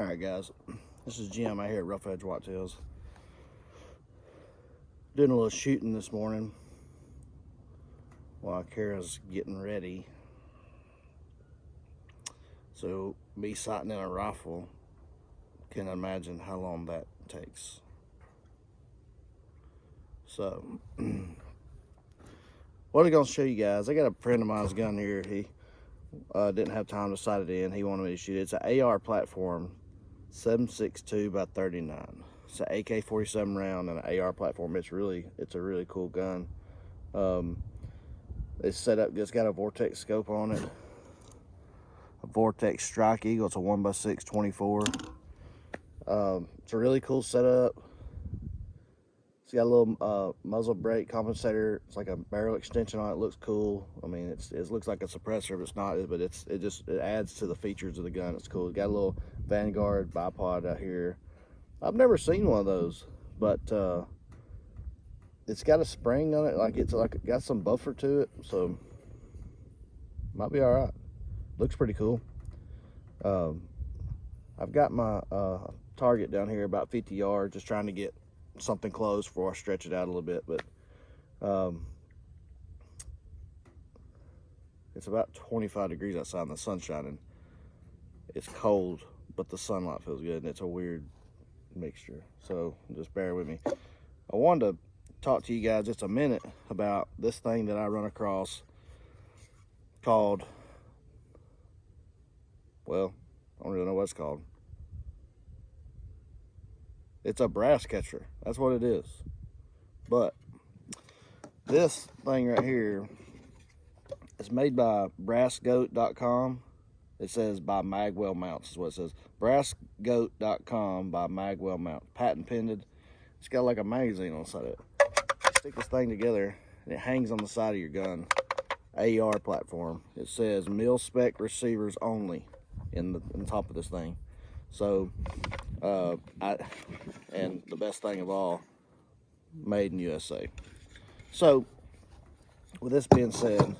Alright guys, this is Jim out here at Rough Edge Whitetails. Doing a little shooting this morning while Kara's getting ready. So me sighting in a rifle, can imagine how long that takes. So what I'm going to show you guys, I got a friend of mine's gun here. He didn't have time to sight it in. He wanted me to shoot it. It's an AR platform, 7.62 by 39. It's an AK-47 round and an AR platform. It's a really cool gun. It's set up, it's got a Vortex scope on it, a Vortex Strike Eagle. It's a 1x6 24. It's a really cool setup. It's got a little muzzle brake compensator. It's like a barrel extension on it. It looks cool. I mean, it looks like a suppressor, but it's not. But it adds to the features of the gun. It's cool. It's got a little Vanguard bipod out here. I've never seen one of those, but it's got a spring on it. Like it's got some buffer to it, so might be all right. Looks pretty cool. I've got my target down here about 50 yards, just trying to get something close before I stretch it out a little bit. But it's about 25 degrees outside and the sun's shining. It's cold, but the sunlight feels good, and it's a weird mixture, so just bear with me. I wanted to talk to you guys just a minute about this thing that I run across called, well, I don't really know what it's called. It's a brass catcher. That's what it is. But this thing right here is made by brassgoat.com. It says by Magwell Mounts is what it says. Brassgoat.com by Magwell Mounts. Patent pended. It's got like a magazine on the side of it. You stick this thing together and it hangs on the side of your gun. AR platform. It says mil spec receivers only in the top of this thing. So and the best thing of all, made in USA. So with this being said,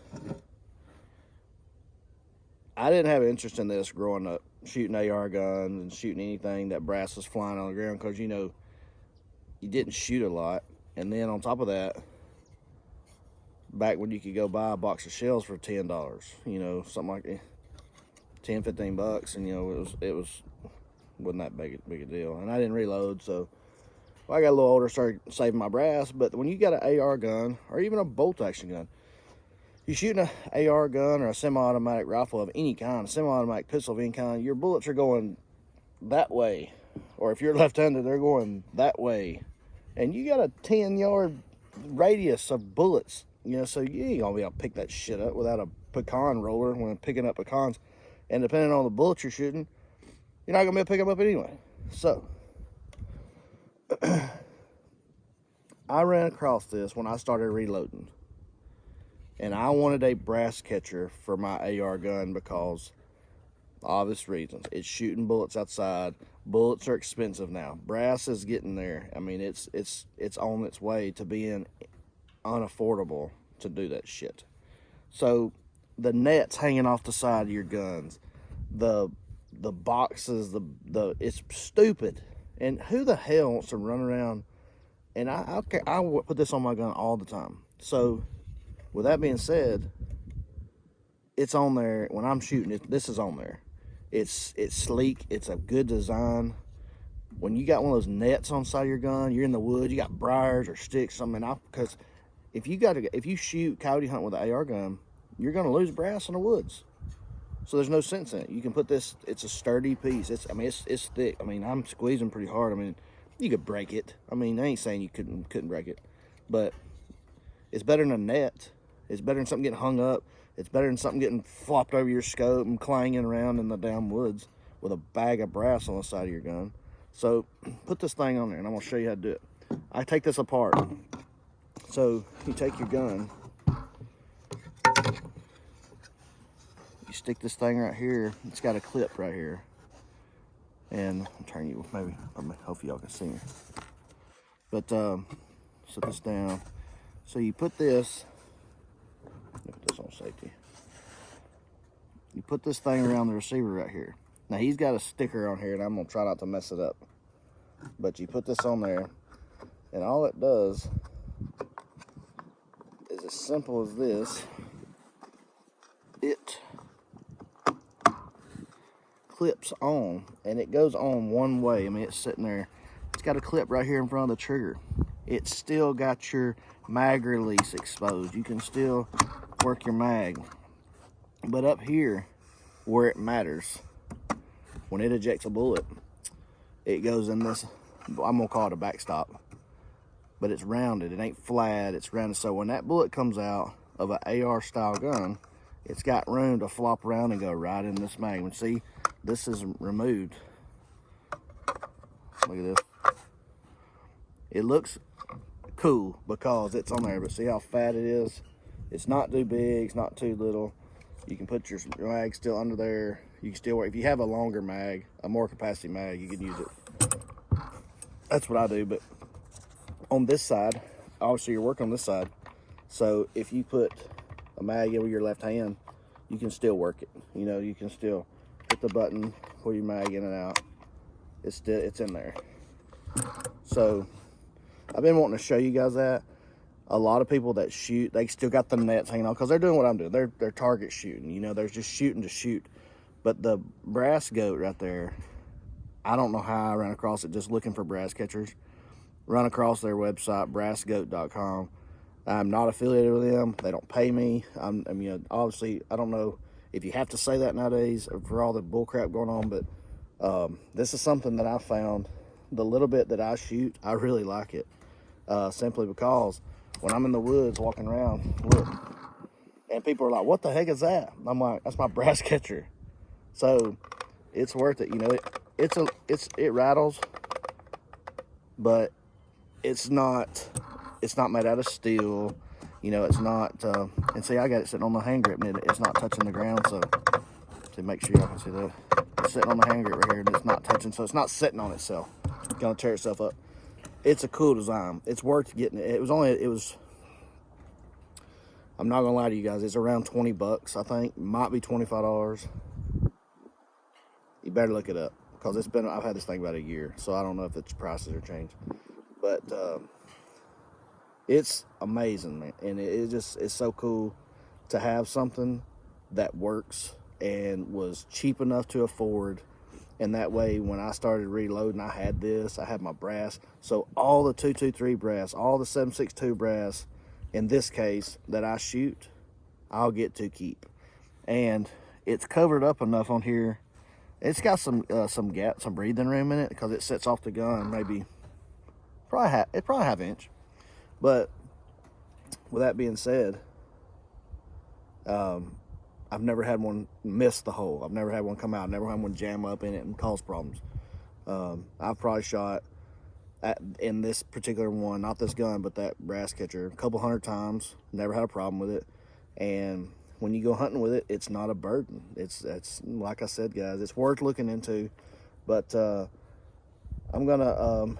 I didn't have interest in this growing up, shooting AR guns and shooting anything that brass was flying on the ground, because you know you didn't shoot a lot. And then on top of that, back when you could go buy a box of shells for $10, you know, something like that, 10-15 bucks, and you know wasn't that big a deal. And I didn't reload, so when I got a little older, started saving my brass. But when you got an AR gun or even a bolt action gun, you're shooting an AR gun or a semi-automatic rifle of any kind, a semi-automatic pistol of any kind, your bullets are going that way. Or if you're left-handed, they're going that way. And you got a 10-yard radius of bullets, you know, so you ain't gonna be able to pick that shit up without a pecan roller when picking up pecans. And depending on the bullets you're shooting, you're not gonna be able to pick them up anyway. So I ran across this when I started reloading, and I wanted a brass catcher for my AR gun because obvious reasons. It's shooting bullets outside. Bullets are expensive now. Brass is getting there. I mean, it's on its way to being unaffordable to do that shit. So the nets hanging off the side of your guns, the boxes, it's stupid. And who the hell wants to run around? And I put this on my gun all the time. So with that being said, it's on there when I'm shooting it. This is on there. It's sleek. It's a good design. When you got one of those nets on the side of your gun, you're in the woods, you got briars or sticks, something. Because if you shoot coyote hunt with an AR gun, you're gonna lose brass in the woods. So there's no sense in it. You can put this. It's a sturdy piece. It's thick. I mean, I'm squeezing pretty hard. I mean, you could break it. I mean, I ain't saying you couldn't break it, but it's better than a net. It's better than something getting hung up. It's better than something getting flopped over your scope and clanging around in the damn woods with a bag of brass on the side of your gun. So put this thing on there, and I'm gonna show you how to do it. I take this apart. So you take your gun, you stick this thing right here. It's got a clip right here, and I'll turn you, maybe hopefully y'all can see me. But set this down. So you put this. Put this on safety. You put this thing around the receiver right here. Now he's got a sticker on here, and I'm gonna try not to mess it up. But you put this on there, and all it does is as simple as this. It clips on, and it goes on one way. I mean, it's sitting there. It's got a clip right here in front of the trigger. It's still got your mag release exposed. You can still work your mag. But up here, where it matters, when it ejects a bullet, it goes in this, I'm gonna call it a backstop, but it's rounded. It ain't flat, it's rounded. So when that bullet comes out of an AR style gun, it's got room to flop around and go right in this mag. And see, this is removed. Look at this. It looks cool because it's on there, but see how fat it is? It's not too big, it's not too little. You can put your mag still under there. You can still work. If you have a longer mag, a more capacity mag, you can use it. That's what I do. But on this side, obviously you're working on this side. So if you put a mag in with your left hand, you can still work it. You know, you can still hit the button, pull your mag in and out. It's in there. So I've been wanting to show you guys that. A lot of people that shoot, they still got the nets hanging on because they're doing what I'm doing. They're target shooting. You know, they're just shooting to shoot. But the brass goat right there, I don't know how I ran across it, just looking for brass catchers. Run across their website, brassgoat.com. I'm not affiliated with them. They don't pay me. I mean, obviously, I don't know if you have to say that nowadays for all the bull crap going on, but this is something that I found. The little bit that I shoot, I really like it. Simply because when I'm in the woods walking around, look, and people are like, what the heck is that? I'm like, that's my brass catcher. So it's worth it. You know, it rattles, but it's not made out of steel. You know, it's not, and see, I got it sitting on the hand grip, and it's not touching the ground. So to make sure y'all can see that, it's sitting on the hand grip right here, and it's not touching, so it's not sitting on itself. It's gonna tear itself up. It's a cool design. It's worth getting it. I'm not gonna lie to you guys, it's around 20 bucks, I think. Might be $25. You better look it up, because I've had this thing about a year, so I don't know if its prices are changed. But it's amazing, man. And it's so cool to have something that works and was cheap enough to afford. And that way, when I started reloading, I had this, I had my brass. So all the 223 brass, all the 7.62 brass, in this case, that I shoot, I'll get to keep. And it's covered up enough on here. It's got some gap, some breathing room in it, because it sets off the gun maybe, probably half inch. But with that being said, I've never had one miss the hole. I've never had one come out. I've never had one jam up in it and cause problems. I've probably shot in this particular one, not this gun, but that brass catcher, a couple hundred times. Never had a problem with it. And when you go hunting with it, it's not a burden. It's like I said, guys, it's worth looking into. But I'm gonna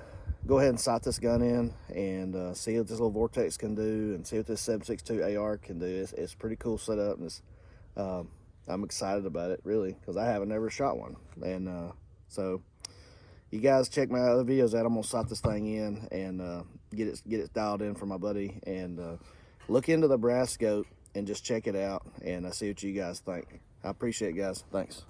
go ahead and sight this gun in and see what this little Vortex can do, and see what this 7.62 AR can do. It's pretty cool setup, and I'm excited about it, really, because I haven't ever shot one. And so you guys check my other videos out. I'm gonna sight this thing in and get it dialed in for my buddy, and look into the brass goat and just check it out and see what you guys think. I appreciate it, guys. Thanks.